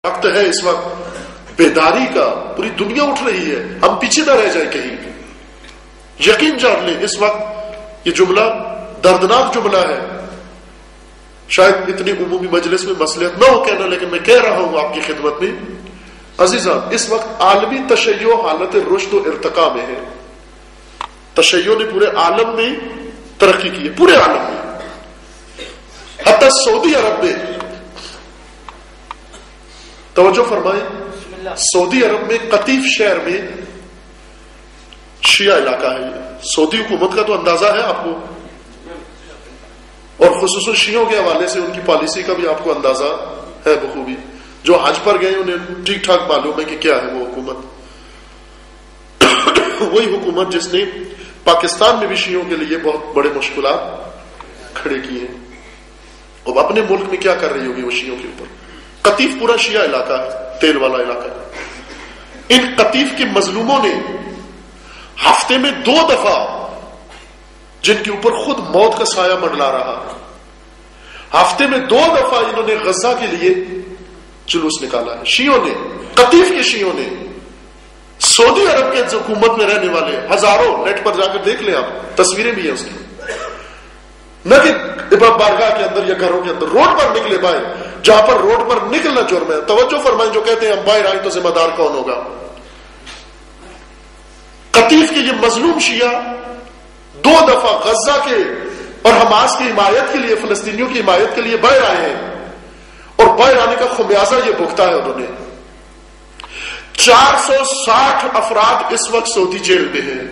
وقت ہے اس وقت بیداری کا، پوری دنیا اٹھ رہی ہے، ہم پیچھے نہ رہ جائیں کہیں. یقین جان لیں اس وقت یہ جملہ دردناک جملہ ہے. شاید اتنی عمومی مجلس میں مصلحت نہ ہو کہنا، لیکن میں کہہ رہا ہوں آپ کی خدمت میں. عزیزاں، اس وقت عالمی تشیع حالت رشد و ارتقاء میں ہے. تشیع نے پورے عالم میں ترقی کی ہے، پورے عالم میں. حتی سعودی عرب میں، توجہ فرمائیں، سعودی عرب میں قطیف شہر میں شیعہ علاقہ ہے. سعودی حکومت کا تو اندازہ ہے آپ کو، اور خصوصاً شیعوں کے حوالے سے ان کی پالیسی کا بھی آپ کو اندازہ ہے بخوبی. جو حج پر گئے انہیں ٹھیک ٹھاک معلوم ہے کہ کیا ہے وہ حکومت. وہی حکومت جس نے پاکستان میں بھی شیعوں کے لیے بہت بڑے مشکلات کھڑے کیے ہیں. اب اپنے ملک میں کیا کر رہی ہوگی وہ شیعوں کے اوپر. قطیف پورا شیعہ علاقہ ہے، تیل والا علاقہ ہے. ان قطیف کے مظلوموں نے ہفتے میں 2 دفعہ، جن کے اوپر خود موت کا سایہ منڈلا رہا، ہفتے میں 2 دفعہ انہوں نے غزہ کے لیے جلوس نکالا ہے. شیعوں نے، قطیف کے شیعوں نے. سعودی عرب کے حکومت میں رہنے والے ہزاروں، نیٹ پر جا کر دیکھ لیں آپ، تصویریں بھی ہیں اس کی. نہ کہ بارگاہ کے اندر یا گھروں کے اندر، روڈ پر نکلے باہر، جہاں پر روڈ پر نکلنا جرم ہے. توجہ فرمائیں، جو کہتے ہیں ہم باہر آئیں تو ذمہ دار کون ہوگا. قطیف کے یہ مظلوم شیعہ 2 دفعہ غزہ کے اور حماس کی حمایت کے لیے، فلسطینیوں کی حمایت کے لیے باہر آئے ہیں، اور باہر آنے کا خمیازہ یہ بھگتا ہے انہوں نے. 460 افراد اس وقت سعودی جیل میں ہیں.